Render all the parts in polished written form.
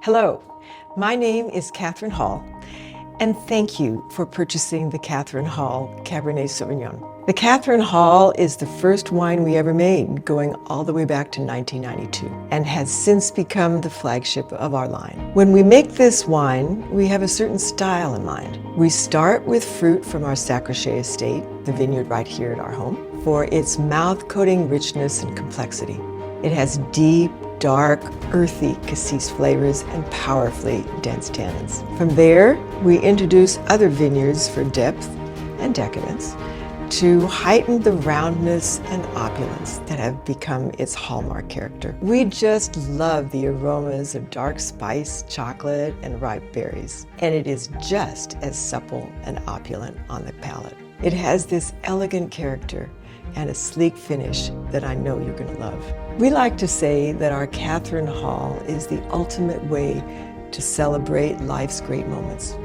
Hello, my name is Kathryn Hall, and thank you for purchasing the Kathryn Hall Cabernet Sauvignon. The Kathryn Hall is the first wine we ever made, going all the way back to 1992, and has since become the flagship of our line. When we make this wine, we have a certain style in mind. We start with fruit from our Sacrochet estate, the vineyard right here at our home, for its mouth-coating richness and complexity. It has deep, dark, earthy cassis flavors and powerfully dense tannins. From there, we introduce other vineyards for depth and decadence to heighten the roundness and opulence that have become its hallmark character. We just love the aromas of dark spice, chocolate, and ripe berries, and it is just as supple and opulent on the palate. It has this elegant character and a sleek finish that I know you're going to love. We like to say that our Kathryn Hall is the ultimate way to celebrate life's great moments,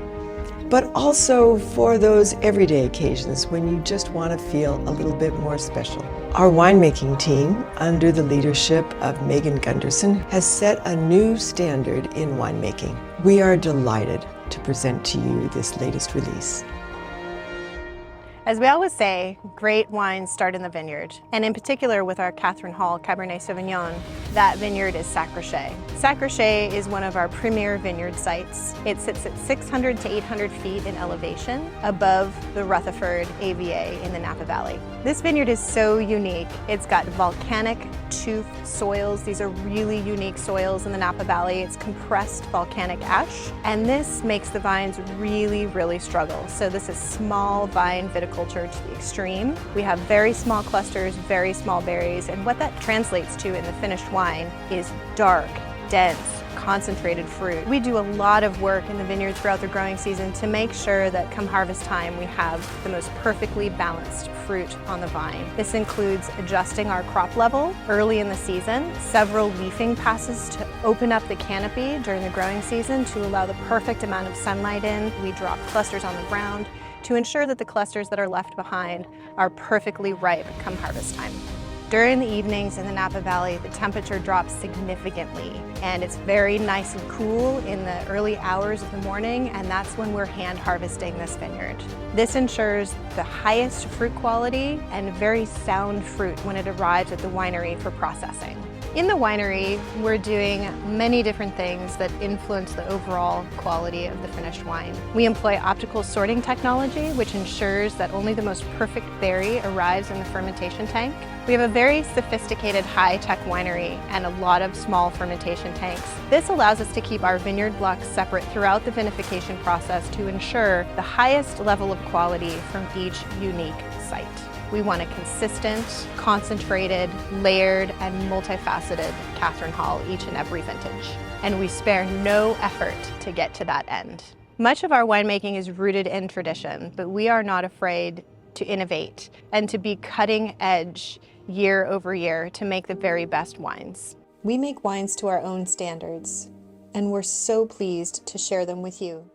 but also for those everyday occasions when you just want to feel a little bit more special. Our winemaking team, under the leadership of Gunderson, has set a new standard in winemaking. We are delighted to present to you this latest release. As we always say, great wines start in the vineyard. And in particular with our Kathryn Hall Cabernet Sauvignon, that vineyard is Sacrochet. Sacrochet is one of our premier vineyard sites. It sits at 600 to 800 feet in elevation above the Rutherford AVA in the Napa Valley. This vineyard is so unique. It's got volcanic tooth soils. These are really unique soils in the Napa Valley. It's compressed volcanic ash, and this makes the vines really struggle. So this is small vine viticulture to the extreme. We have very small clusters, very small berries, and what that translates to in the finished wine is dark, dense, concentrated fruit. We do a lot of work in the vineyard throughout the growing season to make sure that come harvest time we have the most perfectly balanced fruit on the vine. This includes adjusting our crop level early in the season, several leafing passes to open up the canopy during the growing season to allow the perfect amount of sunlight in. We drop clusters on the ground to ensure that the clusters that are left behind are perfectly ripe come harvest time. During the evenings in the Napa Valley, the temperature drops significantly, and it's very nice and cool in the early hours of the morning, and that's when we're hand harvesting this vineyard. This ensures the highest fruit quality and very sound fruit when it arrives at the winery for processing. In the winery, we're doing many different things that influence the overall quality of the finished wine. We employ optical sorting technology, which ensures that only the most perfect berry arrives in the fermentation tank. We have a very sophisticated high-tech winery and a lot of small fermentation tanks. This allows us to keep our vineyard blocks separate throughout the vinification process to ensure the highest level of quality from each unique site. We want a consistent, concentrated, layered, and multifaceted Kathryn Hall each and every vintage. And we spare no effort to get to that end. Much of our winemaking is rooted in tradition, but we are not afraid to innovate and to be cutting edge year over year to make the very best wines. We make wines to our own standards, and we're so pleased to share them with you.